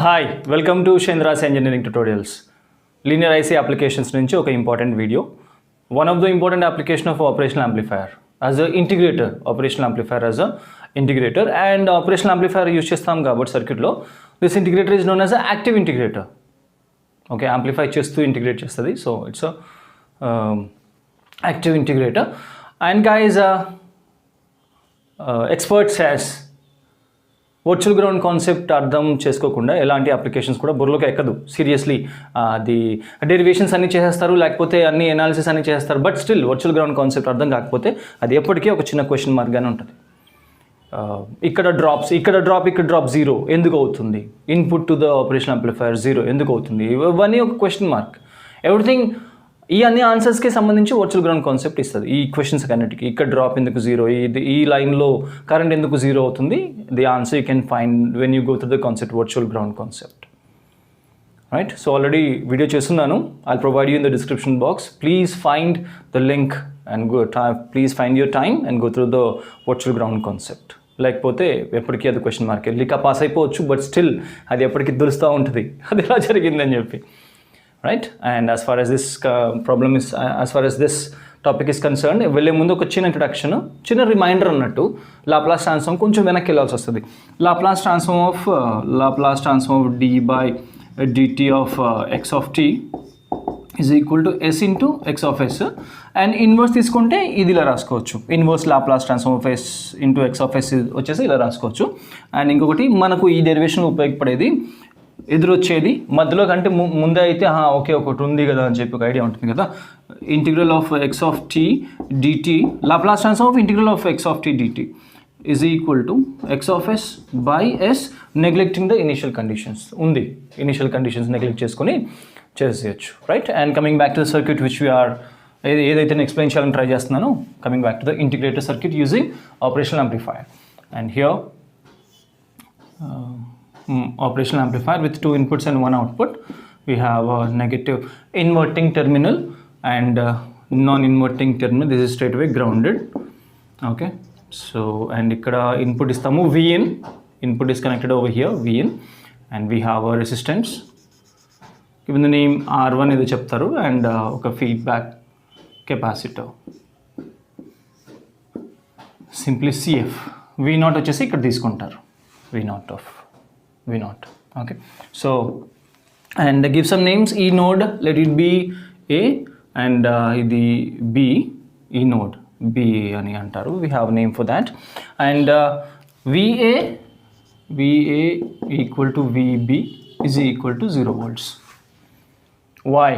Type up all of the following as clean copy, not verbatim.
Hi welcome to షేంద్రాస్ engineering tutorials. Linear IC applications నుంచి ఒక important video. One of the important application of operational amplifier as a integrator, operational amplifier as a integrator. And operational amplifier use చేస్తాం కాబట్టి సర్క్యూట్లో this integrator is known as a active integrator. Okay, amplify చేస్తూ integrate చేస్తుంది. So it's active integrator. And guys experts has virtual ground concept అర్థం చేసుకోకుండా ఎలాంటి applications కూడా బుర్రలోకి ఎక్కదు. సీరియస్లీ అది డెరివేషన్స్ అన్నీ చేసేస్తారు, లేకపోతే అన్ని ఎనాలిసిస్ అన్నీ చేస్తారు. But still virtual ground concept అర్థం కాకపోతే అది ఎప్పటికీ ఒక చిన్న క్వశ్చన్ మార్క్గానే ఉంటుంది. ఇక్కడ డ్రాప్ జీరో ఎందుకు అవుతుంది? Input to the operation amplifier zero ఎందుకు అవుతుంది? ఇవన్నీ ఒక క్వశ్చన్ మార్క్. ఎవ్రీథింగ్ ఈ అన్ని ఆన్సర్స్కి సంబంధించి వర్చువల్ గ్రౌండ్ కాన్సెప్ట్ ఇస్తుంది. ఈ క్వశ్చన్స్ అన్నిటికీ ఇక్కడ డ్రాప్ ఎందుకు జీరో, ఈ లైన్లో కరెంట్ ఎందుకు జీరో అవుతుంది, the answer you can find when you go through the concept virtual ground concept. Right, so already video చేస్తున్నాను. I'll provide you in the description box. Please find the link and please find your time and go through the virtual ground concept. లేకపోతే ఎప్పటికీ అది question mark. లికా pass అయిపోవచ్చు, but still అది ఎప్పటికీ దురుస్తూ ఉంటుంది అది ఎలా జరిగిందని చెప్పి. Right, and as far as this topic is concerned, వెళ్ళే ముందు ఒక చిన్న ఇంట్రడక్షన్, చిన్న రిమైండర్ అన్నట్టు. లాప్లాస్ ట్రాన్స్ఫార్మ్ కొంచెం వెనక్కి వెళ్ళాల్సి వస్తుంది. Laplace transform of d by dt of x of t is equal to s into x of s. And inverse తీసుకుంటే ఇది ఇలా రాసుకోవచ్చు. Inverse Laplace transform of s into x of s వచ్చేసి ఇలా రాసుకోవచ్చు. అండ్ ఇంకొకటి మనకు ఈ డెరివేషన్ ఉపయోగపడేది ఎదురొచ్చేది మధ్యలో కంటే ముందే అయితే ఓకే ఒకటి ఉంది కదా అని చెప్పి ఒక ఐడియా ఉంటుంది కదా. Integral of x of t dt, Laplace transform of integral of x of t dt is equal to x of yes by s, neglecting the initial conditions. ఉంది, ఇనిషియల్ కండిషన్స్ నెగ్లెక్ట్ చేసుకొని చేసేయచ్చు. Right, and coming back to the circuit which we are ఏదైతే నేను explain చేయాలని try చేస్తున్నానో, coming back to the integrated circuit using operational amplifier. And here operational amplifier with two inputs and one output. We have a negative inverting terminal and non-inverting terminal. This is straight away grounded. Okay, so and ikkada input istamu Vin. Input is connected over here, Vin, and we have a resistance given the name R1 edo cheptaru, and oka feedback capacitor simply CF. V0 vachesi ikkada తీసుకుంటారు, V0. Okay, so and give some names. E node, let it be A, and the B, E node B ani antaru. We have a name for that. And VA equal to VB is equal to 0 volts. Why?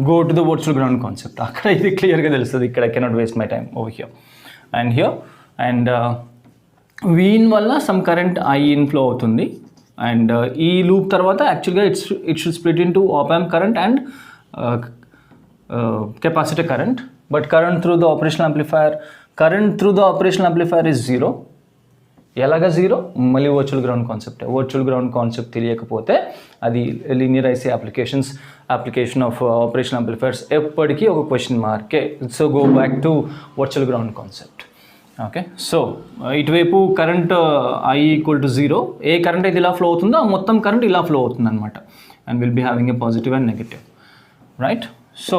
Go to the virtual ground concept. Akkada idi clear ga telustadi. Ikkada I cannot waste my time over here and here. And V in వల్ల some current I inflow అవుతుంది. And ఈ loop తర్వాత యాక్చువల్గా it should split into op amp current and capacitor current. But current through the operational amplifier is zero. ఎలాగా zero? మళ్ళీ virtual ground concept తెలియకపోతే అది linear IC application of operational amplifiers ఎప్పటికీ ఒక question మార్కే. So go back to virtual ground concept. Okay, so ఇటువైపు current I equal to zero. ఏ current అయితే ఇలా ఫ్లో అవుతుందో మొత్తం కరెంట్ ఇలా ఫ్లో అవుతుంది అనమాట. And will be having a positive and negative. Right, so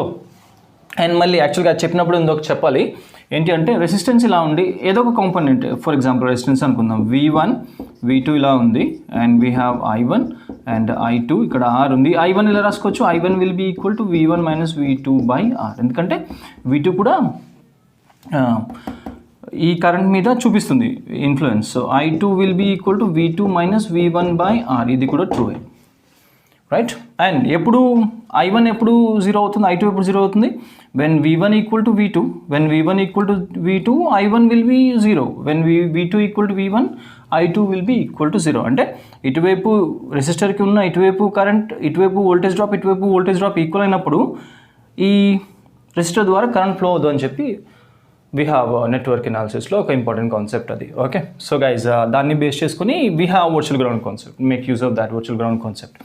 and మళ్ళీ యాక్చువల్గా చెప్పినప్పుడు ఇంకొక చెప్పాలి ఏంటి అంటే, రెసిస్టెన్స్ ఇలా ఉండి ఏదో ఒక కాంపోనెంట్, ఫర్ ఎగ్జాంపుల్ రెసిస్టెన్స్ అనుకుందాం, V1 V2 ఇలా ఉంది, and we have I1 and I2. ఇక్కడ R ఉంది. I1 ఇలా రాసుకోవచ్చు, I1 will be equal to V1 minus V2 by R. ఎందుకంటే V2 కూడా ఈ కరెంట్ మీద చూపిస్తుంది influence. So I2 will be equal to V2 minus V1 by R. ఇది కూడా ట్రూ. రైట్, అండ్ ఎప్పుడు I1 ఎప్పుడు జీరో అవుతుంది, I2 ఎప్పుడు జీరో అవుతుంది? When V1 equal to V2. When V1 equal to V2 I1 will be zero. When V2 equal to V1 I2 will be equal to zero. అంటే ఇటువైపు రెసిస్టర్కి ఉన్న ఇటువైపు current, ఇటువైపు వోల్టేజ్ డ్రాప్ ఈక్వల్ అయినప్పుడు ఈ resistor ద్వారా current flow అవుతుంది అని చెప్పి we have నెట్వర్క్ అనాలిసిస్లో ఒక ఇంపార్టెంట్ కాన్సెప్ట్ అది. ఓకే, సో గైజ్ దాన్ని బేస్ చేసుకుని we have virtual ground concept. Make use of that virtual ground concept.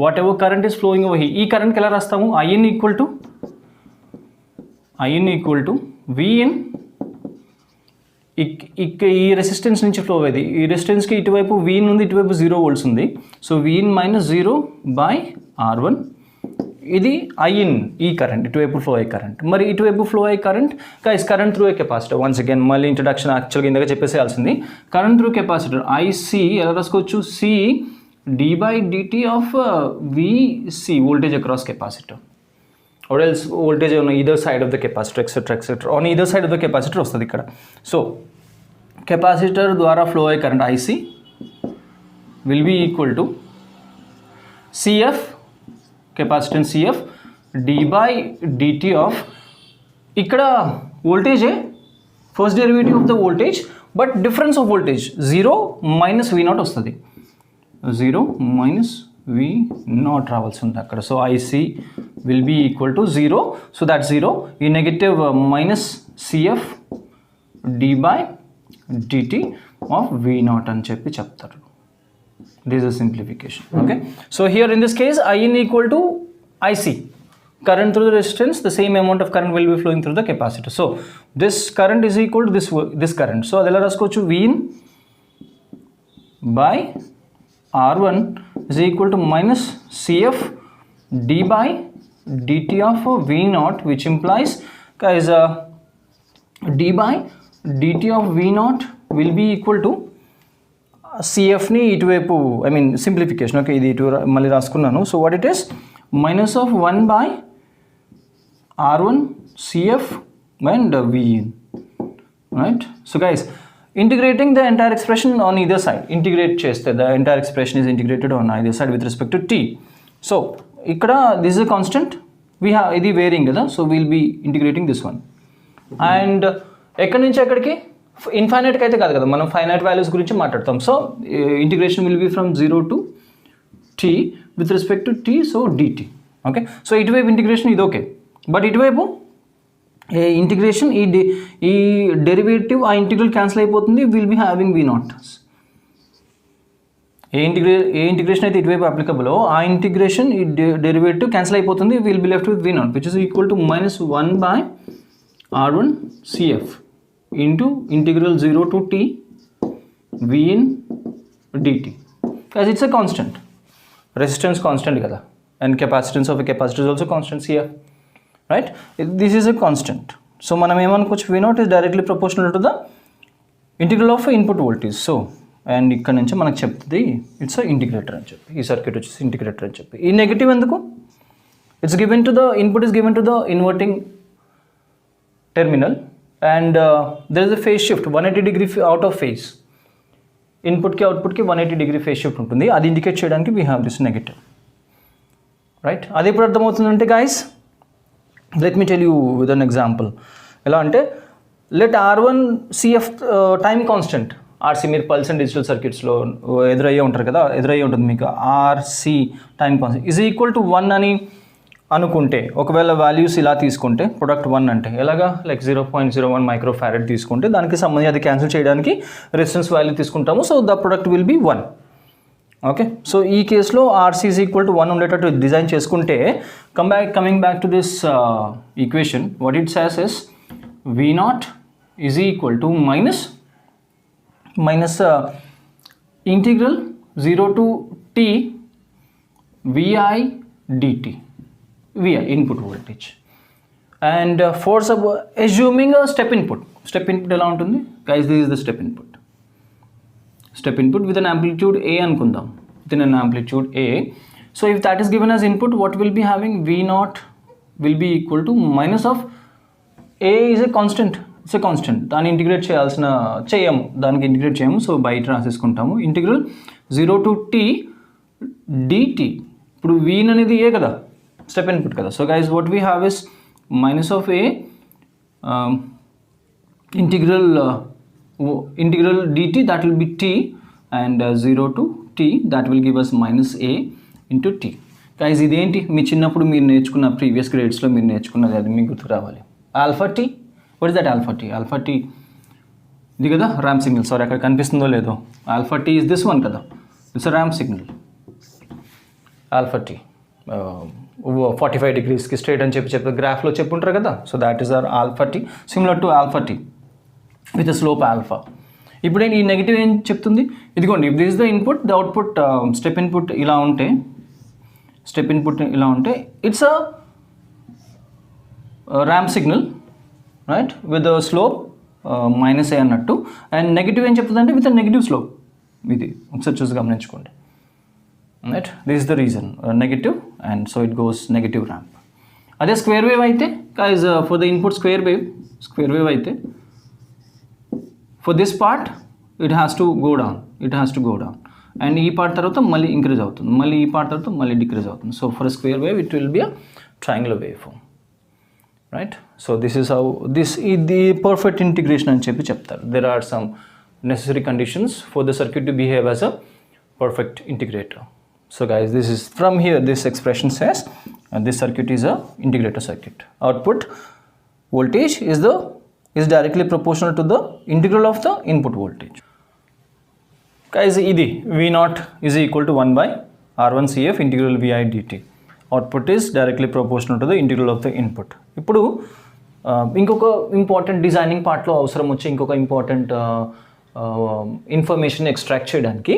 What ever current is flowing over here, ఈ కరెంట్కి ఎలా రాస్తాము? IN ఈక్వల్ టు Vin ఈ resistance నుంచి flow అయ్యేది, ఈ రెసిస్టెన్స్కి ఇటువైపు వీన్ ఉంది, ఇటువైపు 0 volts ఉంది. సో వీన్ మైనస్ 0/R1, ఇది ఐఇన్, ఈ కరెంట్ ఇటువైపు ఫ్లో అయ్యే కరెంట్. మరి ఇటువైపు ఫ్లో అయ్యే current guys current through a capacitor. Once again మళ్ళీ ఇంట్రడక్షన్ యాక్చువల్గా ఇందాక చెప్పేసేయాల్సింది. కరెంట్ త్రూ కెపాసిటర్ ఐసి ఎలా రాసుకోవచ్చు, C d/dt of VC, voltage across capacitor, or else voltage on either side of the capacitor, etc. on either side of the capacitor వస్తుంది ఇక్కడ. So capacitor ద్వారా flow అయ్యే current IC will be equal to CF, capacitance CF d/dt of, ఇక్కడ వోల్టేజే first derivative of the voltage, but difference of voltage 0 - V0 వస్తుంది, 0 - V0 రావాల్సి ఉంది అక్కడ. So IC will be equal to 0, so that's 0. ఈ negative minus CF d/dt of V0 అని చెప్పి చెప్తారు. This is a simplification. Okay, so here in this case IN equal to IC, current through the resistance, the same amount of current will be flowing through the capacitor. So this current is equal to this current. So adela raskochu Vin by R1 is equal to minus CF d/dt of V0, which implies guys d/dt of V0 will be equal to CFని ఇటువైపు, I mean simplification. Okay, ఇది ఇటు మళ్ళీ రాసుకున్నాను. So what it is minus of 1/R1 CF and Vin, right? So guys, integrating the entire expression on either side, integrate cheste, the entire expression is integrated on either side with respect to t. So ikkada this is a constant, we have idi varying kada, so we'll be integrating this one. And ekkadi nunchi ekkadiki ఇన్ఫైనైట్కి అయితే కాదు కదా, మనం finite values గురించి మాట్లాడతాం. So integration will be from 0 to t with respect to t, so dt. Okay, so ఇటువైపు integration ఇది okay, but ఇటువైపు integration ఈ డెరివేటివ్ ఆ ఇంటిగ్రల్ క్యాన్సిల్ అయిపోతుంది, will be having V0. A integration అయితే ఇటువైపు అప్లికబుల్ ఆ ఇంటిగ్రేషన్ ఈ డెరివేటివ్ క్యాన్సిల్ అయిపోతుంది, will be left with V0, which is equal to minus 1/R1 CF into integral 0 to t Vin dt, because it's a constant, resistance constant kada, and capacitance of a capacitor is also constant CF, right? This is a constant, so manam emankochu V0 is directly proportional to the integral of input voltage. So and ikkada nunchi manaku cheptadi it's a integrator ani cheppi, ee circuit vachesi integrator ani cheppi. Ee negative enduku, it's given to the input is given to the inverting terminal, and there is a phase shift 180 degree out of phase, input ki output ki 180 degree phase shift untundi, adi indicate cheyadaniki we have this negative, right? adi ippudu ardham avutundi guys, let me tell you with an example. ela ante let R1 CF time constant, RC meer pulse and digital circuits lo edurayye untaru kada, edurayye untundi meeku RC time constant is equal to 1 ani అనుకుంటే, ఒకవేళ values ఇలా తీసుకుంటే product 1 అంటే ఎలాగా, like 0.01 microfarad తీసుకుంటే దానికి సంబంధించి అది క్యాన్సిల్ చేయడానికి రెసిస్టెన్స్ వాల్యూ తీసుకుంటాము. So the product will be 1. Okay, so ఈ కేసులో RC ఈజ్ ఈక్వల్ టు 1 ఉండేటట్టు డిజైన్ చేసుకుంటే coming back to this equation, what it says is V0 is equal to minus integral 0 to t VI dt, VI input voltage, and for assuming a step input ఎలా ఉంటుంది guys, this is the step input with an amplitude A అనుకుందాం, within an amplitude A. So if that is given as input, what will be having V0 will be equal to minus of A is a constant, it's a constant, దాన్ని integrate దానికి integrate చేయము, so బయట రాసేసుకుంటాము. Integral 0 to t dt, ఇప్పుడు Wien అనేది ఏ కదా, step input kada. So guys, what we have is minus of A integral dt, that will be t, and 0 to t, that will give us minus A into t. Guys, ఇదేంటి మీ చిన్నప్పుడు మీరు నేర్చుకున్న previous గ్రేడ్స్లో మీరు నేర్చుకున్నది, అది మీకు గుర్తు రావాలి. Alpha T, what is that alpha T ఇది కదా ర్యాంప్ సిగ్నల్, సారీ అక్కడ కనిపిస్తుందో లేదో, alpha T is this one కదా, it's ramp signal. Alpha T 45 degreesకి స్ట్రైట్ అని చెప్పి గ్రాఫ్లో చెప్పుంటారు కదా, so that is our alpha T, similar to alpha T. With slope alpha. ఇప్పుడు ఈ నెగిటివ్ ఏం చెప్తుంది, ఇదిగోండి if this is the input, the output step input ఇలా ఉంటే, it's a ramp signal right with slope -a అన్నట్టు. And negative ఏం చెప్తుంది అంటే విత్ నెగిటివ్ స్లోప్. ఇది ఒకసారి చూసి గమనించుకోండి right. This is the reason negative, and so it goes negative ramp. అదే స్క్వేర్ వేవ్ అయితే guys, for the input square wave అయితే for this part it has to go down, and ఈ part తర్వాత మళ్ళీ ఇంక్రీజ్ అవుతుంది, మళ్ళీ ఈ part తర్వాత మళ్ళీ డిక్రీజ్ అవుతుంది. So for square wave it will be a triangular wave form right. So this is how ఇది పర్ఫెక్ట్ ఇంటిగ్రేషన్ అని చెప్పి చెప్తారు. There are some necessary conditions for the circuit to behave as a perfect integrator. So guys, this is from here, this expression says this circuit is a integrator circuit. Output voltage is directly proportional to the integral of the input voltage. Guys, idi V0 is equal to 1 by R1 CF integral Vi dt. Output is directly proportional to the integral of the input. ఇప్పుడు ఇంకొక important designing పార్ట్లో అవసరం వచ్చే ఇంకొక important information extract చేయడానికి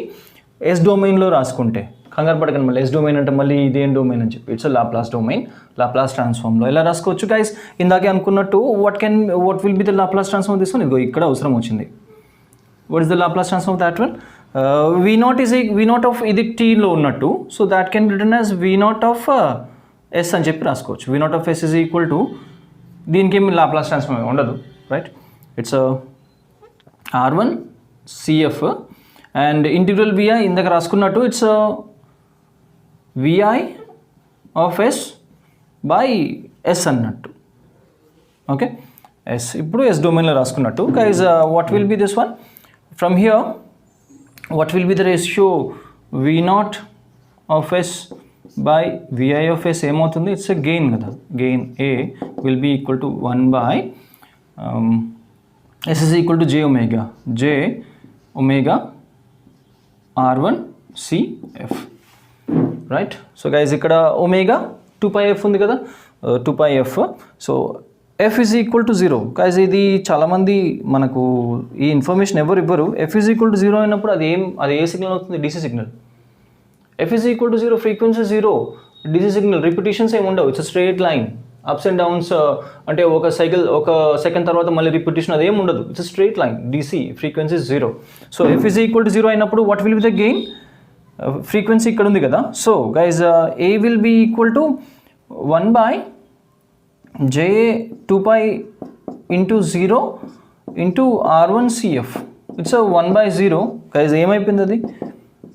yes డొమైన్లో రాసుకుంటే, కంగారు పడకండి మళ్ళీ ఎస్ డొమైన్ అంటే మళ్ళీ ఇదేం డొమైన్ అని చెప్పి, ఇట్స్ లాప్లాస్ డొమైన్. లాప్లాస్ ట్రాన్స్ఫార్మ్లో ఎలా రాసుకోవచ్చు గైస్, ఇందాకే అనుకున్నట్టు what will be the Laplace transform this one, ఇదిగో ఇక్కడ అవసరం వచ్చింది. What is the Laplace transform that one, V0 of ఇది టీలో ఉన్నట్టు, so that can written as V0 of s అని చెప్పి రాసుకోవచ్చు. V0 of s is equal to, దీనికి ఏమి లాప్లాస్ ట్రాన్స్ఫార్మ్ ఉండదు right. It's R1 CF and integral Vi ఇందాక రాసుకున్నట్టు it's Vi of yes by S అన్నట్టు. ఓకే, ఎస్ ఇప్పుడు ఎస్ డొమైన్లో రాసుకున్నట్టు. Guys, what will be this one from here, what will be the ratio V0 of S by Vi of S ఏమవుతుంది, it's a gain కదా, gain A will be equal to 1 by S is equal to j omega R1 CF right. So guys, ఇక్కడ omega 2πf ఉంది కదా, 2πf. So f is equal to 0. guys, ఇది చాలామంది మనకు ఈ information ఎవరు ఇవ్వరు. f is equal to 0 అయినప్పుడు అది ఏ సిగ్నల్ అవుతుంది, DC signal. f is equal to 0, frequency 0, DC signal, repetitions ఏమి ఉండవు, it's straight line, ups and downs, అంటే ఒక సెకండ్ తర్వాత మళ్ళీ రిపిటేషన్ అది ఏమి ఉండదు, it's straight line, DC frequency 0. So f is equal to 0 అయినప్పుడు what will be the gain, frequency ఇక్కడ ఉంది కదా. So guys, A will be equal to 1 by J 2π into 0 into R1 CF. It's 1 by 0. Guys, ఏమైపోయింది, అది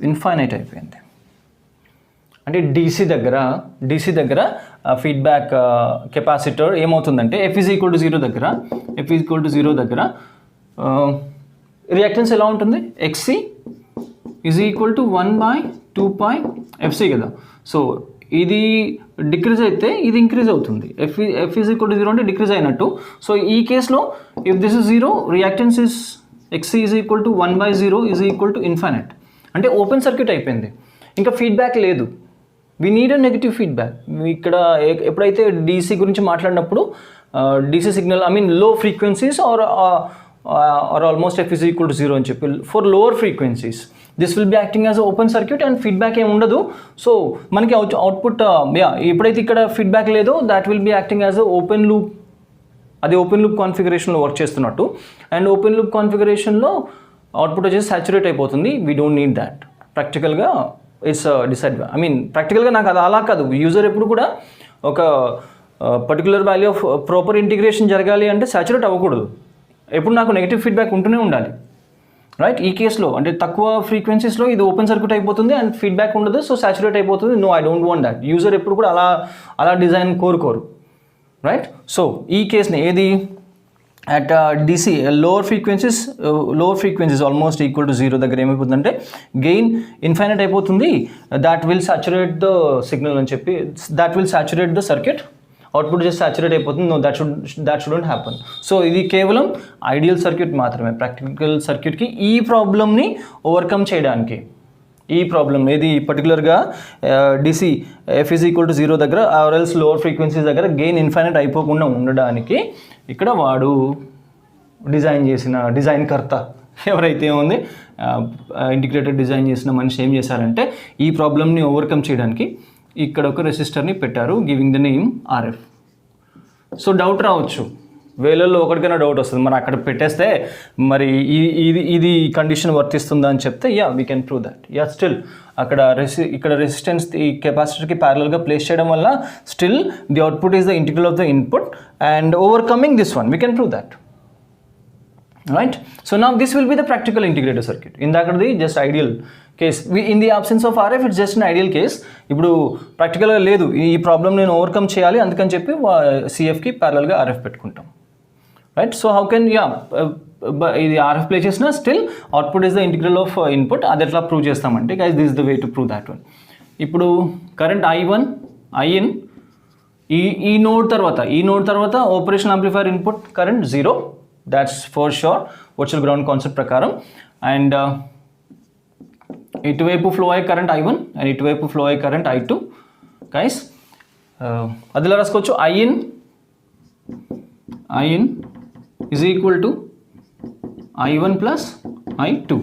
infinite అయిపోయింది. అంటే DC దగ్గర feedback capacitor ఏమవుతుందంటే f is equal to 0 దగ్గర రియాక్టెన్స్ ఎలా ఉంటుంది, XC is equal to 1 by 2π FC కదా. సో ఇది డిక్రీజ్ అయితే ఇది ఇంక్రీజ్ అవుతుంది, f is equal to 0 అంటే డిక్రీజ్ అయినట్టు. సో ఈ కేసులో if this is 0, reactance is XC is equal to 1 by 0 is equal to infinite. అంటే ఓపెన్ సర్క్యూట్ అయిపోయింది, ఇంకా ఫీడ్బ్యాక్ లేదు. We need a negative feedback. ఇక్కడ ఎప్పుడైతే DC గురించి మాట్లాడినప్పుడు DC signal, I mean low frequencies are almost f is equal to 0 అని చెప్పి, for lower frequencies this will be acting as open circuit and feedback ఏమి ఉండదు. So మనకి output ఎప్పుడైతే ఇక్కడ ఫీడ్బ్యాక్ లేదో that will be acting as open loop. అది open loop కాన్ఫిగరేషన్లో వర్క్ చేస్తున్నట్టు, అండ్ ఓపెన్ లూప్ కాన్ఫిగరేషన్లో అవుట్పుట్ వచ్చేసి సాచురేట్ అయిపోతుంది. We don't need that. ప్రాక్టికల్గా ఇట్స్ ఐ మీన్ ప్రాక్టికల్గా నాకు అది అలా కాదు. యూజర్ ఎప్పుడు కూడా ఒక particular value of proper integration జరగాలి అంటే సాచురేట్ అవ్వకూడదు, ఎప్పుడు నాకు నెగిటివ్ ఫీడ్బ్యాక్ ఉంటూనే ఉండాలి రైట్. ఈ కేసులో అంటే తక్కువ ఫ్రీక్వెన్సీస్లో ఇది ఓపెన్ సర్క్యూట్ అయిపోతుంది అండ్ ఫీడ్బ్యాక్ ఉండదు, సో సాచురేట్ అయిపోతుంది. No, I don't want that. User ఎప్పుడు కూడా అలా డిజైన్ కోరుకోరు రైట్. సో ఈ కేసుని ఏది at DC lower frequencies almost equal to 0 దగ్గర ఏమైపోతుందంటే గెయిన్ ఇన్ఫైనైట్ అయిపోతుంది. That will saturate the signal అని చెప్పి, that will saturate the circuit, output just saturate అయిపోతుంది. No, that shouldn't happen. So ఇది కేవలం ఐడియల్ సర్క్యూట్ మాత్రమే. ప్రాక్టికల్ సర్క్యూట్కి ఈ ప్రాబ్లమ్ని ఓవర్కమ్ చేయడానికి, ఈ ప్రాబ్లమ్ ఏది పర్టికులర్గా DC f is equal to 0 దగ్గర ఆర్ ఎల్స్ లోవర్ ఫ్రీక్వెన్సీస్ దగ్గర గెయిన్ ఇన్ఫైనైట్ అయిపోకుండా ఉండడానికి ఇక్కడ వాడు డిజైన్ చేసిన డిజైన్ కర్త ఎవరైతే ఉంది ఇంటిగ్రేటెడ్ డిజైన్ చేసిన మనిషి ఏం చేశారంటే ఈ ప్రాబ్లమ్ని ఓవర్కమ్ చేయడానికి ఇక్కడ ఒక రెసిస్టర్ని పెట్టారు, giving the name RF. So doubt రావచ్చు, వేలల్లో ఒకటికైనా డౌట్ వస్తుంది, మరి అక్కడ పెట్టేస్తే మరి ఇది కండిషన్ వర్తిస్తుందా అని చెప్తే we can prove that. Still అక్కడ ఇక్కడ రెసిస్టెన్స్ ఈ కెపాసిటర్కి ప్యారలల్గా ప్లేస్ చేయడం వల్ల still the output is the integral of the input and overcoming this one, we can prove that. Right? So now this will be the practical integrated circuit. ఇందాకది just ideal case, in the absence of RF it's just an ideal case. ఇప్పుడు ప్రాక్టికల్గా లేదు, ఈ problem నేను overcome చేయాలి, అందుకని చెప్పి CFకి ప్యారలల్గా RF పెట్టుకుంటాం. రైట్? సో హౌ కెన్ ఇది RF ప్లే చేసిన still output is the integral of input. అది ఎట్లా ప్రూవ్ చేస్తామంటే guys this is the way to prove that one. ఇప్పుడు కరెంట్ IN ఈ నోడ్ తర్వాత operation amplifier input current 0, that's for sure virtual ground concept ప్రకారం. And ఇటువైపు flow అయ్యే current I1 and ఇటువైపు ఫ్లో అయ్యే కరెంట్ I2. గైస్ అదిలా రాసుకోవచ్చు, IN is equal to I1 plus I2.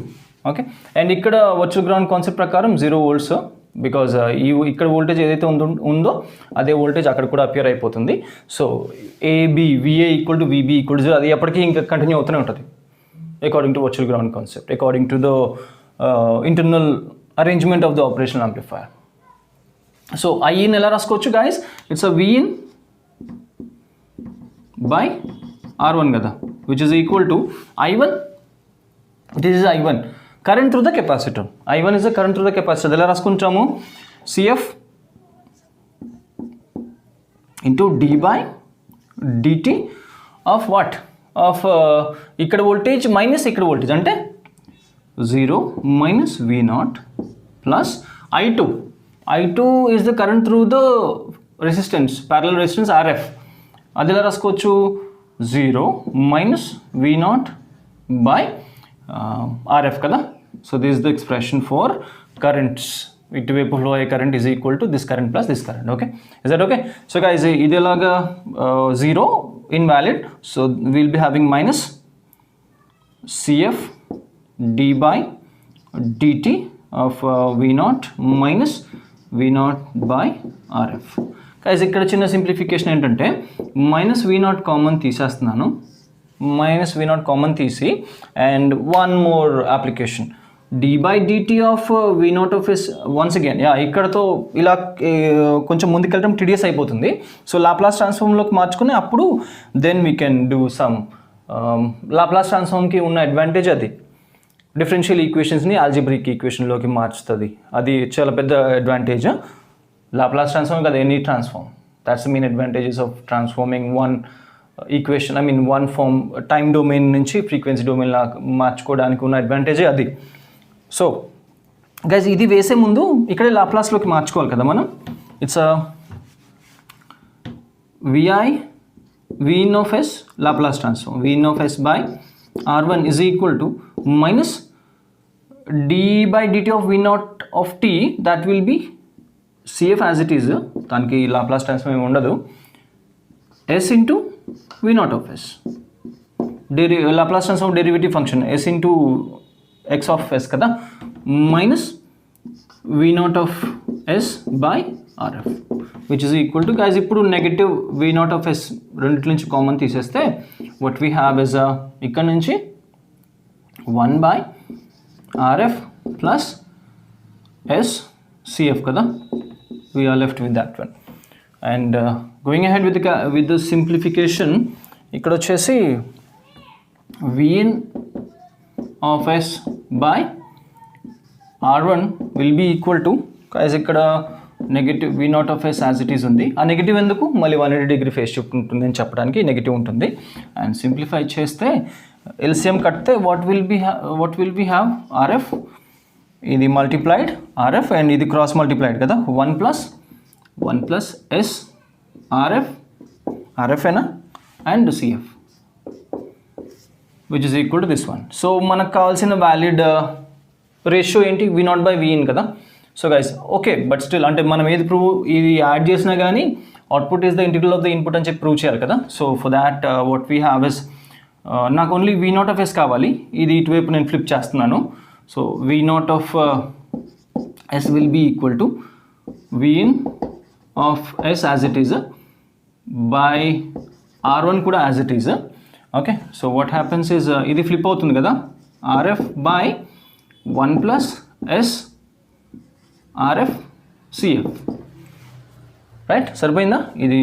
Okay, and ఇక్కడ virtual ground concept ప్రకారం 0 volts, because ఇక్కడ voltage ఏదైతే ఉందో అదే వోల్టేజ్ అక్కడ కూడా అపియర్ అయిపోతుంది. So VA equal to VB equal to 0, అది ఎప్పటికీ ఇంకా కంటిన్యూ అవుతూనే ఉంటుంది according to virtual ground concept, according to the internal arrangement of the operational amplifier. So IN ఎలా రాసుకోవచ్చు guys, it's a VIN by R1 కదా, which is equal to I1, this is I1 current through the capacitor. I1 is the current through the capacitor. ఎలా రాసుకుంటాము, CF into D by dt of what? Of ఇక్కడ voltage minus ఇక్కడ voltage అంటే 0 minus V0 plus I2. I2 is the current through the resistance, parallel resistance RF. అది ఎలా రాసుకోవచ్చు, 0 minus V0 by RF కదా. So this is the expression for currents. ఇటువైపు flow అయ్యే current is equal to this current plus this current. Okay, is that okay? So guys ఇది ఎలాగా 0 invalid, so will be having minus CF D by dt of V0 minus V0 by RF. Guys ఇక్కడ చిన్న simplification ఏంటంటే minus V0 common తీసేస్తున్నాను, minus V0 common తీసి and one more application D by dt of V0 of S once again. ఇక్కడతో ఇలా కొంచెం ముందుకెళ్ళడం TDS అయిపోతుంది. సో లాప్లాస్ ట్రాన్స్ఫార్మ్లోకి మార్చుకుని అప్పుడు then we can do some Laplace ట్రాన్స్ఫార్మ్కి ఉన్న అడ్వాంటేజ్ అది డిఫరెన్షియల్ ఈక్వేషన్స్ని ఆల్జిబ్రిక్ ఈక్వేషన్లోకి మార్చుతుంది. అది చాలా పెద్ద అడ్వాంటేజ్. లాప్లాస్ ట్రాన్స్ఫార్మ్ కదా, any transform, that's the main advantages of transforming one equation, I mean one form time domain నుంచి ఫ్రీక్వెన్సీ డొమైన్ లా మార్చుకోవడానికి ఉన్న అడ్వాంటేజే అది. సో గైస్ ఇది వేసే ముందు ఇక్కడే లాప్లాస్లోకి మార్చుకోవాలి కదా మనం. It's VIN of S Laplace transform, VIN of S by R1 is equal to minus D by dt of V0 of t, that will be CF as it is, దానికి Laplace transform ఏమి ఉండదు, S into V0 of S, Laplace transform derivative function S into x of S కదా, minus V0 of S by RF, which is equal to guys ఇప్పుడు negative V0 of S రెండింటి నుంచి common తీసేస్తే what we have is ఇక్కడ నుంచి 1 by RF plus S CF కదా, we are left with that one. And going ahead with the simplification, ఇక్కడ వచ్చేసి VIN of S by R1 will be equal to, guys ఇక్కడ negative V0 of S as it is ఉంది, ఆ negative ఎందుకు, మళ్ళీ 180 degree phase shift ఉంటుంది అని చెప్పడానికి నెగిటివ్ ఉంటుంది. అండ్ సింప్లిఫై చేస్తే LCM కడితే what will we have RF, ఇది మల్టిప్లైడ్ RF అండ్ ఇది క్రాస్ మల్టిప్లైడ్ కదా, 1 plus S RF అయినా and CF which is equal to this one. So మనకు కావాల్సిన వ్యాలిడ్ రేషియో ఏంటి, V0 by VIN కదా. So guys okay, but still అంటే మనం ఏది ఇది యాడ్ చేసినా కానీ output is the integral of the input అని చెప్పి ప్రూవ్ చేయాలి కదా. So for that what we have is నాకు only V naught of S కావాలి. ఇది ఇటువైపు నేను ఫ్లిప్ చేస్తున్నాను. So V naught of yes will be equal to V in of S as it is by R1 కూడా as it is. Okay, so what happens is ఇది flip అవుతుంది కదా, RF by 1 plus S RF CF, right? సరిపోయిందా? ఇది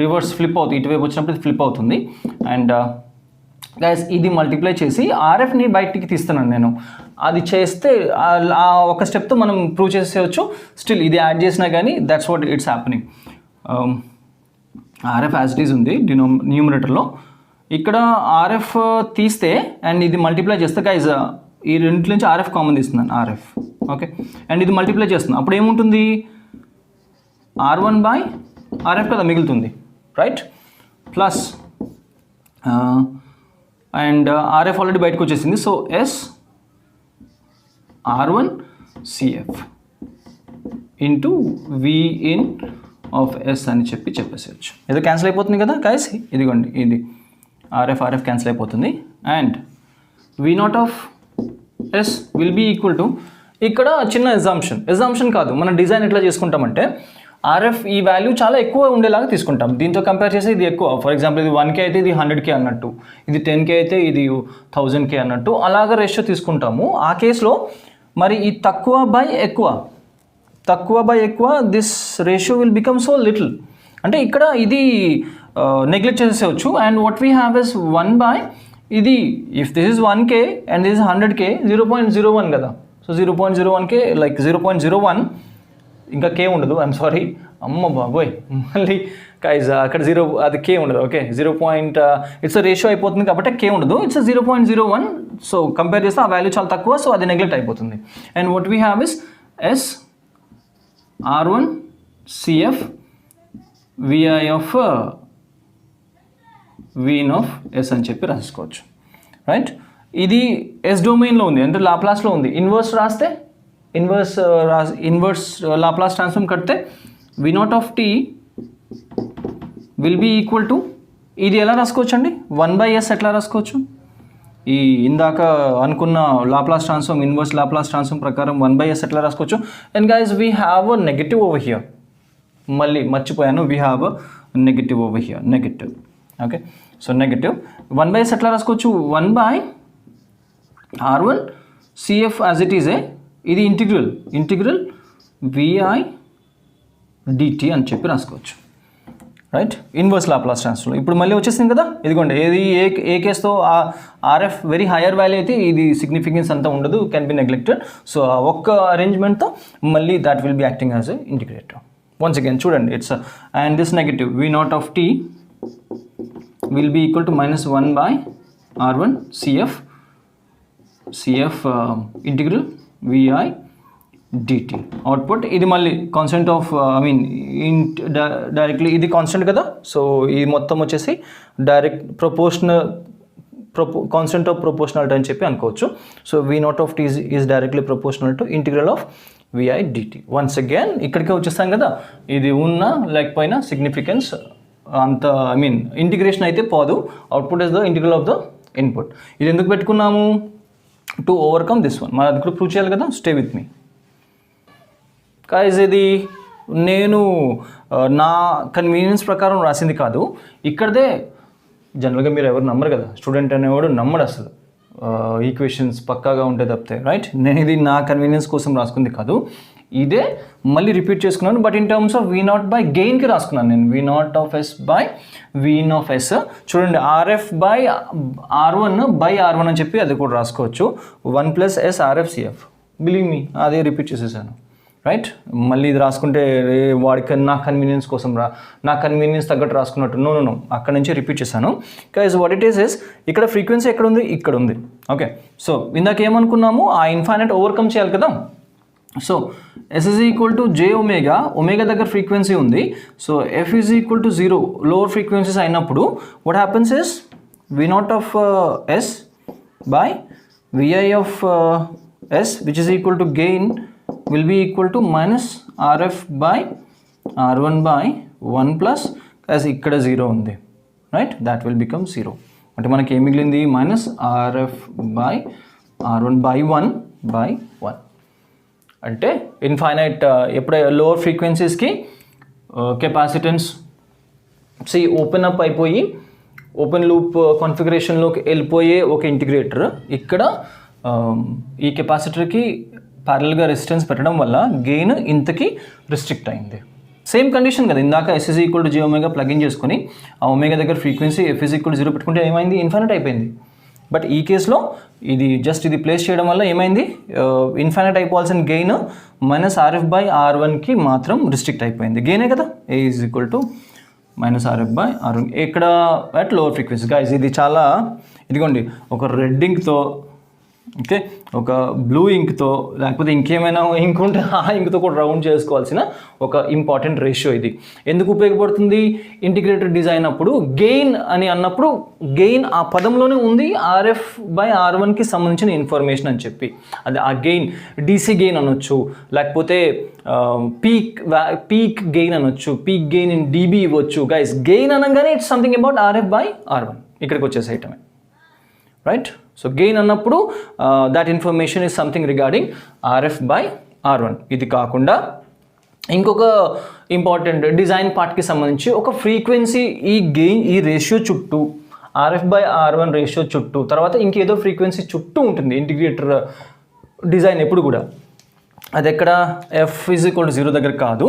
reverse flip అవుతుంది, ఇటువైపు వచ్చినప్పుడు ఇది ఫ్లిప్ అవుతుంది. అండ్ గైస్ ఇది మల్టిప్లై చేసి RFని బయటికి తీస్తున్నాను నేను. అది చేస్తే ఆ ఒక స్టెప్తో మనం ప్రూవ్ చేసేయచ్చు. స్టిల్ ఇది యాడ్ చేసినా కానీ that's what it's happening. RF as it is ఉంది న్యూమరేటర్లో. ఇక్కడ RF తీస్తే అండ్ ఇది మల్టిప్లై చేస్తే గైజ్ ఈ రెండింటి నుంచి RF కామన్ తీస్తున్నాను, RF. ఓకే, అండ్ ఇది మల్టిప్లై చేస్తున్నాను. అప్పుడు ఏముంటుంది? R1 బై RF కదా మిగులుతుంది, right? Plus and RF already బయటకు వచ్చేసింది. So s R1 CF into V in of s అని చెప్పేసేయచ్చు. ఏదో క్యాన్సిల్ అయిపోతుంది కదా గైస్, ఇదిగోండి ఇది RF క్యాన్సిల్ అయిపోతుంది. And V naught of yes will be equal to, ఇక్కడ చిన్న ఎగ్జాంప్షన్ కాదు, మన డిజైన్ ఎట్లా చేసుకుంటామంటే RF ఈ వాల్యూ చాలా ఎక్కువ ఉండేలాగా తీసుకుంటాం. దీంతో కంపేర్ చేసి ఇది ఎక్కువ. ఫర్ ఎగ్జాంపుల్ ఇది 1K అయితే ఇది 100K అన్నట్టు, ఇది 10K అయితే ఇది 1000K అన్నట్టు, అలాగ రేషియో తీసుకుంటాము. ఆ కేసులో మరి ఈ తక్కువ బై ఎక్కువ this ratio will become so little. అంటే ఇక్కడ ఇది నెగ్లెక్ట్ చేసేవచ్చు. And what we have is 1 by ఇది, if this is 1K and this is 100K, 0.01 కదా. సో 0.01K లైక్ 0.01, ఇంకా K ఉండదు. ఐఎమ్ సారీ, అమ్మ బాబోయ్, మళ్ళీ గైజ్ అక్కడ అది K ఉండదు. ఓకే, 0. ఇట్స్ రేషియో అయిపోతుంది కాబట్టి K ఉండదు, ఇట్స్ 0.01. సో కంపేర్ చేస్తే ఆ వాల్యూ చాలా తక్కువ, సో అది నెగ్లెక్ట్ అయిపోతుంది. And what we have is s R1 CF VI of V in of s అని చెప్పి రాసుకోవచ్చు, రైట్? ఇది ఎస్ డొమైన్లో ఉంది, అంటే లాప్లాస్లో ఉంది. ఇన్వర్స్ రాస్తే ఇన్వర్స్ లాప్లాస్ ట్రాన్స్ఫార్మ్ కడితే V naught of T will be equal to, ఇది ఎలా రాసుకోవచ్చు అండి? 1/s ఎట్లా రాసుకోవచ్చు? ఈ ఇందాక అనుకున్న Laplace transform, inverse Laplace transform ప్రకారం 1/s ఎట్లా రాసుకోవచ్చు? And guys we have a negative over here. మళ్ళీ మర్చిపోయాను, we have a negative over here, negative. Okay, so negative 1/s ఎట్లా రాసుకోవచ్చు? 1/R1 CF as it is ఇది ఇంటిగ్రల్ VI dt అని చెప్పి రాసుకోవచ్చు, రైట్? Inverse Laplace transform. ఇప్పుడు మళ్ళీ వచ్చేసింది కదా, ఇదిగోండి. ఏది ఏ కేసుతో RF వెరీ హయ్యర్ వాల్యూ అయితే ఇది సిగ్నిఫికెన్స్ అంతా ఉండదు, కెన్ బి నెగ్లెక్టెడ్. సో ఒక్క అరేంజ్మెంట్తో మళ్ళీ that will be acting as a integrator. Once again చూడండి, it's and this negative V naught of T will be equal to minus 1 by R1 CF integral VI dt. Output ఇది మళ్ళీ constant of directly ఇది constant కదా. So ఇది మొత్తం వచ్చేసి direct constant of proportionality అని చెప్పి అనుకోవచ్చు. So V naught of T is directly proportional to integral of VI dt. Once again ఇక్కడికే వచ్చేస్తాం కదా, ఇది ఉన్నా లేకపోయినా సిగ్నిఫికెన్స్ అంత ఇంటిగ్రేషన్ అయితే పోదు. Output is the integral of the input. ఇది ఎందుకు పెట్టుకున్నాము? To overcome this one. మనం అది కూడా ప్రూవ్ చేయాలి కదా. Stay with me guys. ఇది నేను నా కన్వీనియన్స్ ప్రకారం రాసింది కాదు, ఇక్కడదే. జనరల్గా మీరు ఎవరు నమ్మరు కదా, స్టూడెంట్ అనేవాడు నమ్మడు అసలు, ఈక్వేషన్స్ పక్కాగా ఉంటే తప్పితే, రైట్? నేను ఇది నా కన్వీనియన్స్ కోసం రాసుకుంది కాదు, ఇదే మళ్ళీ రిపీట్ చేసుకున్నాను. But in terms of V naught by గెయిన్కి రాసుకున్నాను నేను. V naught of yes by V in of S. చూడండి, RF by R1 by R1 అని చెప్పి అది కూడా రాసుకోవచ్చు. 1 plus S RF CF. Believe me, అదే రిపీట్ చేసేసాను, రైట్? మళ్ళీ ఇది రాసుకుంటే వాడికి నా కన్వీనియన్స్ కోసం నా కన్వీనియన్స్ తగ్గట్టు రాసుకున్నట్టు నో అక్కడ నుంచి రిపీట్ చేశాను. గైస్ వాట్ ఇట్ ఈస్ ఇక్కడ ఫ్రీక్వెన్సీ ఎక్కడ ఉంది? ఇక్కడ ఉంది. ఓకే, సో ఇందాక ఏమనుకున్నాము, ఆ ఇన్ఫైనైట్ ఓవర్కమ్ చేయాలి కదా. So S is equal to J omega, omega దగ్గర ఫ్రీక్వెన్సీ ఉంది. So F is equal to 0, lower frequencies అయినప్పుడు what happens is V naught of S by VI of S which is equal to gain will be equal to minus RF by R1 by 1 plus, as ఇక్కడ 0 ఉంది, right? That will become 0. అంటే మనకి ఏం మిగిలింది minus RF by R1 by 1 అంటే infinite ఎప్పుడు lower ఫ్రీక్వెన్సీస్కి capacitance open up అయిపోయి open loop కాన్ఫిగరేషన్లోకి వెళ్ళిపోయే ఒక ఇంటిగ్రేటర్ ఇక్కడ ఈ కెపాసిటర్కి ప్యారల్గా రెసిస్టెన్స్ పెట్టడం వల్ల గెయిన్ ఇంతకి రిస్ట్రిక్ట్ అయింది. సేమ్ కండిషన్ కదా, ఇందాక S = j ప్లగిన్ చేసుకొని ఆ ఒమేగా దగ్గర ఫ్రీక్వెన్సీ F = 0 పెట్టుకుంటే ఏమైంది, ఇన్ఫైనైట్ అయిపోయింది. బట్ ఈ కేసులో ఇది జస్ట్ ఇది ప్లేస్ చేయడం వల్ల ఏమైంది, ఇన్ఫైనైట్ అయిపోవాల్సిన గెయిన్ మైనస్ RF బై R1కి మాత్రం రిస్ట్రిక్ట్ అయిపోయింది. గెయినే కదా, A = -RF బై R1 ఇక్కడ అట్ లోవర్ ఫ్రీక్వెన్సీ. గైస్ ఇది చాలా ఇదిగోండి ఒక రెడ్ ఇంక్తో ఓకే ఒక బ్లూ ఇంక్తో లేకపోతే ఇంకేమైనా ఇంక్ ఉంటే ఆ ఇంక్తో కూడా రౌండ్ చేసుకోవాల్సిన ఒక ఇంపార్టెంట్ రేషియో ఇది. ఎందుకు ఉపయోగపడుతుంది, ఇంటిగ్రేటెడ్ డిజైన్ అప్పుడు గెయిన్ అని అన్నప్పుడు గెయిన్ ఆ పదంలోనే ఉంది RF బై R1కి సంబంధించిన ఇన్ఫర్మేషన్ అని చెప్పి. అది ఆ గెయిన్ DC గెయిన్ అనొచ్చు, లేకపోతే పీక్ గెయిన్ అనొచ్చు, పీక్ గెయిన్ ఇన్ dB ఇవ్వచ్చు. గైస్ గెయిన్ అనగానే it's something about RF by R1 ఇక్కడికి వచ్చేసి ఐటమే, రైట్. సో గెయిన్ అన్నప్పుడు that information is something regarding RF by R1. ఇది కాకుండా ఇంకొక ఇంపార్టెంట్ డిజైన్ పార్ట్కి సంబంధించి ఒక ఫ్రీక్వెన్సీ ఈ గెయిన్ ఈ రేషియో చుట్టూ RF బై R1 రేషియో చుట్టూ తర్వాత ఇంకేదో ఫ్రీక్వెన్సీ చుట్టూ ఉంటుంది ఇంటిగ్రేటర్ డిజైన్ ఎప్పుడు కూడా. అది ఎక్కడ F = 0 దగ్గర కాదు,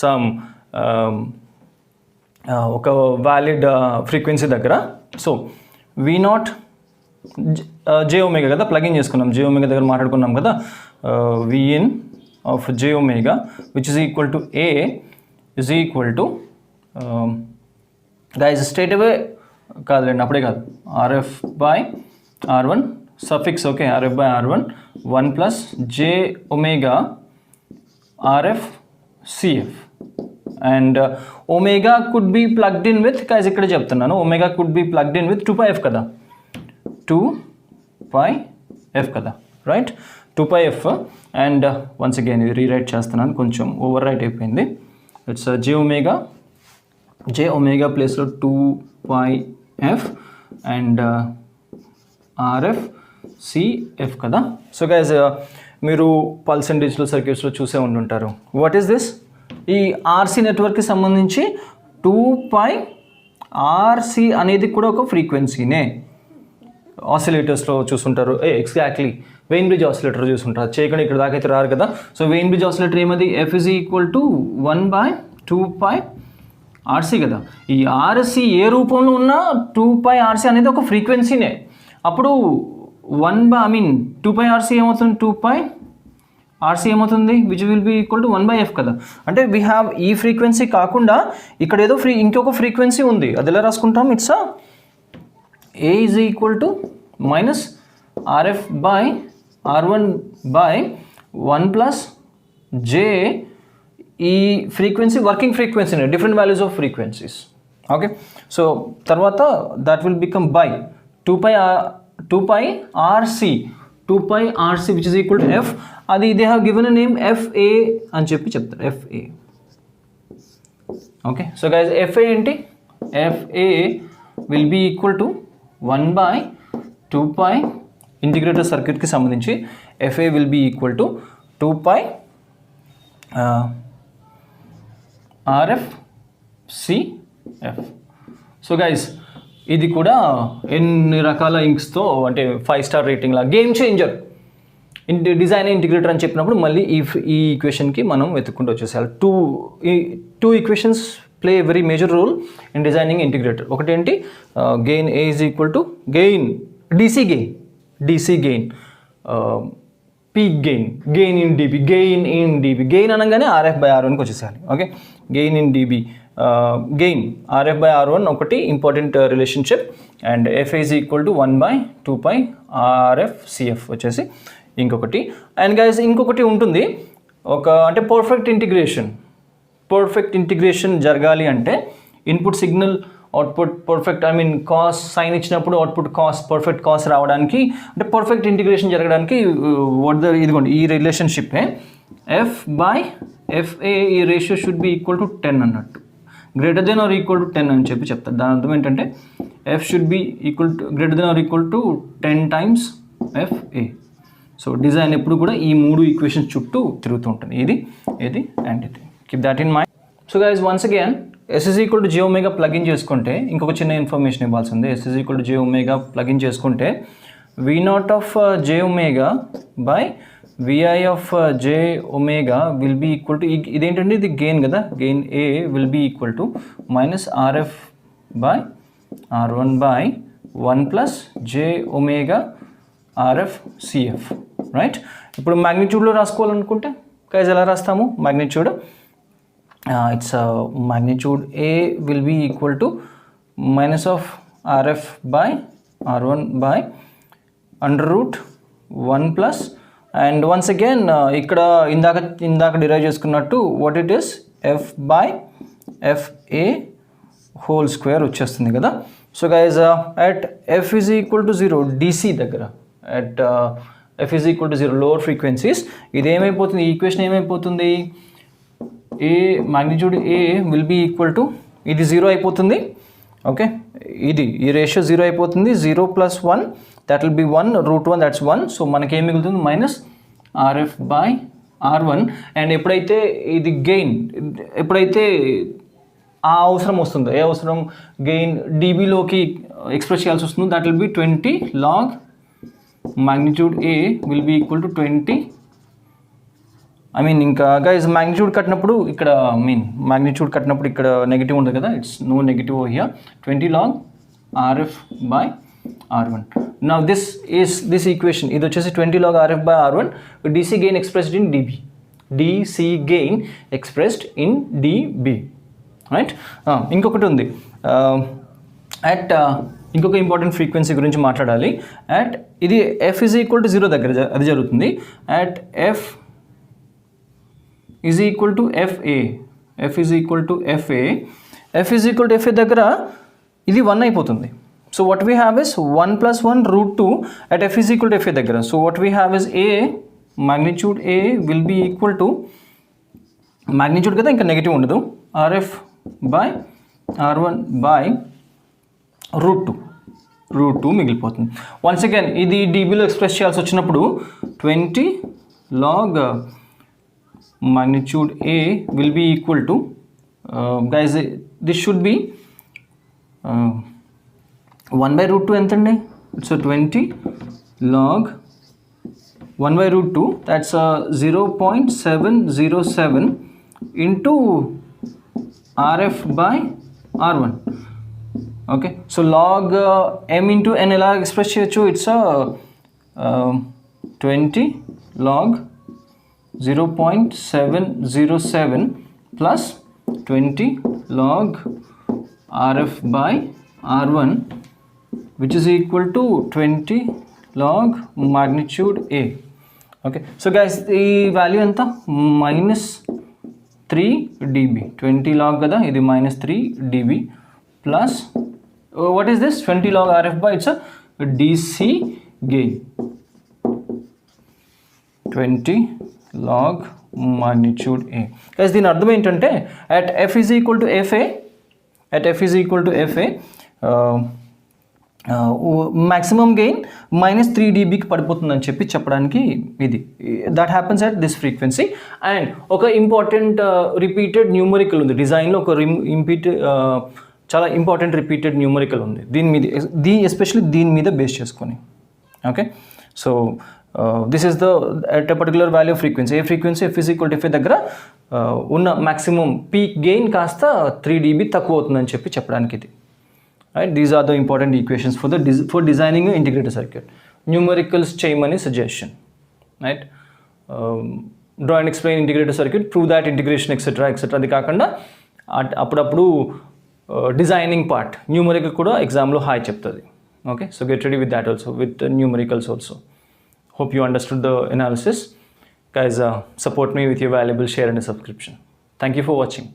సమ్ ఒక వ్యాలిడ్ ఫ్రీక్వెన్సీ దగ్గర. సో V0 j కదా ప్లగిన్ చేసుకున్నాం, j దగ్గర మాట్లాడుకున్నాం కదా, Vin of j which is equal to A is equal to guys straight away కాదులేండి అప్పుడే కాదు RF by R1 suffix okay RF by R1 1 plus j RF CF and omega could be plugged in with guys ఇక్కడ చెప్తున్నాను omega could be plugged in with 2πf కదా, 2πf కదా, right. 2πf and once again ఇది rewrite చేస్తున్నాను, కొంచెం over right అయిపోయింది. It's j ప్లేస్లో 2πf and RF CF కదా. సో గైస్ మీరు పల్స్ అండ్ డిజిటల్ సర్క్యూట్స్లో చూసే ఉంటుంటారు. వాట్ ఈస్ దిస్, ఈ RC నెట్వర్క్కి సంబంధించి 2πRC అనేది కూడా ఒక ఫ్రీక్వెన్సీనే. ఆసిలేటర్స్లో చూస్తుంటారు, ఎగ్జాక్ట్లీ వెయిన్ బ్రిడ్జ్ ఆసిలేటర్ చూస్తుంటారు, చేయకుండా ఇక్కడ దాకా అయితే రారు కదా. సో వెయిన్ బ్రిడ్జ్ ఆసిలేటర్ ఏమది F = 1/2πRC కదా. ఈ RC ఏ రూపంలో ఉన్న 2πRC అనేది ఒక ఫ్రీక్వెన్సీనే. అప్పుడు 2πRC ఏమవుతుంది, 2πRC ఏమవుతుంది which will be equal to 1/f కదా. అంటే వీ హ్యావ్ ఈ ఫ్రీక్వెన్సీ కాకుండా ఇక్కడ ఏదో ఇంకొక ఫ్రీక్వెన్సీ ఉంది, అది ఎలా రాసుకుంటాం, it's A is equal to minus RF by R1 by 1 plus J ఈ frequency working frequency different values of frequencies. Okay so తర్వాత that will become by 2πRC which is equal to F. అది they have given a name FA అని చెప్తారు, FA. Okay so guys FA ఏంటి, FA will be equal to 1/2π integrator సర్క్యూట్కి సంబంధించి FA will be equal to 2πRF CF. So guys ఇది కూడా ఎన్ని రకాల ఇంక్స్తో అంటే 5 స్టార్ రేటింగ్ లా గేమ్ చేంజర్ డిజైన్ ఇంటిగ్రేటర్ అని చెప్పినప్పుడు మళ్ళీ ఈ ఈక్వేషన్కి మనం వెతుక్కుంటూ వచ్చేసేయాలి. Two equations play very major role in designing integrator. ఒకటేంటి gain A is equal to gain DC gain peak gain in dB, gain అనగానే RF బై R1కి వచ్చేసేయాలి. Okay gain in dB, gain RF by R1 ఒకటి important relationship and FA is equal to 1/2πRF CF వచ్చేసి ఇంకొకటి. And guys ఇంకొకటి ఉంటుంది ఒక అంటే పర్ఫెక్ట్ ఇంటిగ్రేషన్ జరగాలి అంటే input signal output perfect cos sine ఇచ్చినప్పుడు అవుట్పుట్ పర్ఫెక్ట్ కాస్ రావడానికి అంటే పర్ఫెక్ట్ ఇంటిగ్రేషన్ జరగడానికి ఇదిగోండి ఈ రిలేషన్షిప్ F బై FA ఈ ratio should be equal to 10 అన్నట్టు, greater than or equal to 10 అని చెప్తారు. దాని అర్థం ఏంటంటే F should be equal to greater than or equal to 10 times FA. So design ఎప్పుడు కూడా ఈ మూడు ఈక్వేషన్స్ చుట్టూ తిరుగుతూ ఉంటుంది, ఇది అండ్ ఇది. Keep that in mind. So guys once again S is equal to j omega plugin చేసుకుంటే ఇంకొక చిన్న ఇన్ఫర్మేషన్ ఇవ్వాల్సి ఉంది. S is equal to j omega plugin చేసుకుంటే V0 of j omega by Vi of j omega will be equal to, ఇదేంటంటే ఇది gain కదా, gain A will be equal to minus RF by R1 by 1 plus j omega RF CF, right. ఇప్పుడు మ్యాగ్నిట్యూడ్లో రాసుకోవాలనుకుంటే guys ఎలా రాస్తాము? Magnitude it's magnitude A will be equal to minus of RF by R1 by under root 1 plus, and once again ఇక్కడ ఇందాక derive చేసుకున్నట్టు what it is, F by FA whole square వచ్చేస్తుంది కదా. So guys at F is equal to 0 DC దగ్గర, at F is equal to 0 lower frequencies, ఇది ఏమైపోతుంది, equation ఏమైపోతుంది, A magnitude A will be equal to, ఇది 0 అయిపోతుంది, okay, ఈ ratio 0 అయిపోతుంది, 0 plus 1 that will be 1, root 1 that's 1, so మనకి ఏం మిగులుతుంది, minus RF by R1. And ఎప్పుడైతే ఇది గెయిన్, ఎప్పుడైతే ఆ అవసరం వస్తుందో, ఏ అవసరం, గెయిన్ డీబీలోకి ఎక్స్ప్రెస్ చేయాల్సి వస్తుందో, that will be 20 log magnitude A will be equal to 20, I mean ఇంకా గైజ్ మ్యాగ్నిట్యూడ్ కట్టినప్పుడు ఇక్కడ మ్యాగ్నిట్యూడ్ కట్టినప్పుడు ఇక్కడ నెగిటివ్ ఉంటుంది కదా, it's no negative here, 20 log RF by R1. Now this equation ఇది వచ్చేసి 20 log RF by R1, DC gain expressed in dB, DC gain expressed in dB, right. ఇంకొకటి ఉంది, అట్ ఇంకొక ఇంపార్టెంట్ ఫ్రీక్వెన్సీ గురించి మాట్లాడాలి. అట్ ఇది F is equal to 0 దగ్గర అది జరుగుతుంది. At F is equal to FA, F is equal to FA, F is equal to FA దగ్గర ఇది 1 అయిపోతుంది. So what we have is 1 plus 1 root 2 at F is equal to FA దగ్గర. So what we have is A, magnitude A will be equal to, magnitude కదా ఇంకా negative ఉండదు, RF by R1 by root 2 మిగిలిపోతుంది. Once again ఇది dBలో express చేయాల్సి వచ్చినప్పుడు 20 log magnitude A will be equal to, guys this should be 1 by root 2 ఎంత అండి, so 20 log 1 by root 2 that's 0.707 into RF by R1, okay. So log m into n ఎలా express చేయొచ్చు, it's 20 log 0.707 plus 20 log RF by R1 which is equal to 20 log magnitude A, okay. So guys ఈ value ఎంత, minus 3 dB, 20 log కదా, ఇది minus 3 dB plus what is this, 20 log RF by, it's a DC gain, 20 log magnitude A. guys దీని అర్థం ఏంటంటే at F is equal to FA, at F is equal to FA maximum gain minus 3 dBకి పడిపోతుందని చెప్పడానికి ఇది, that happens at this frequency. And ఒక important repeated numerical ఉంది డిజైన్లో, ఒక చాలా ఇంపార్టెంట్ రిపీటెడ్ న్యూమరికల్ ఉంది దీని మీద, ఎస్పెషల్లీ దీని మీద బేస్ చేసుకొని, okay. So this is the at a particular value off frequency, A frequency F is equal to FA దగ్గర ఉన్న మ్యాక్సిమం పీక్ గెయిన్ కాస్త 3 dB తక్కువ అవుతుందని చెప్పడానికి ఇది, right. These are the important equations for designing integrated circuit. Numericals చేయమని suggestion, right. Draw and explain integrated circuit, prove that integration etcetera. అది కాకుండా అప్పుడప్పుడు డిజైనింగ్ పార్ట్ న్యూమరికల్ కూడా ఎగ్జామ్లో హాయ్ చెప్తుంది, okay. So get ready with that also, with numericals also. Hope you understood the analysis. Guys, support me with your valuable share and a subscription. Thank you for watching.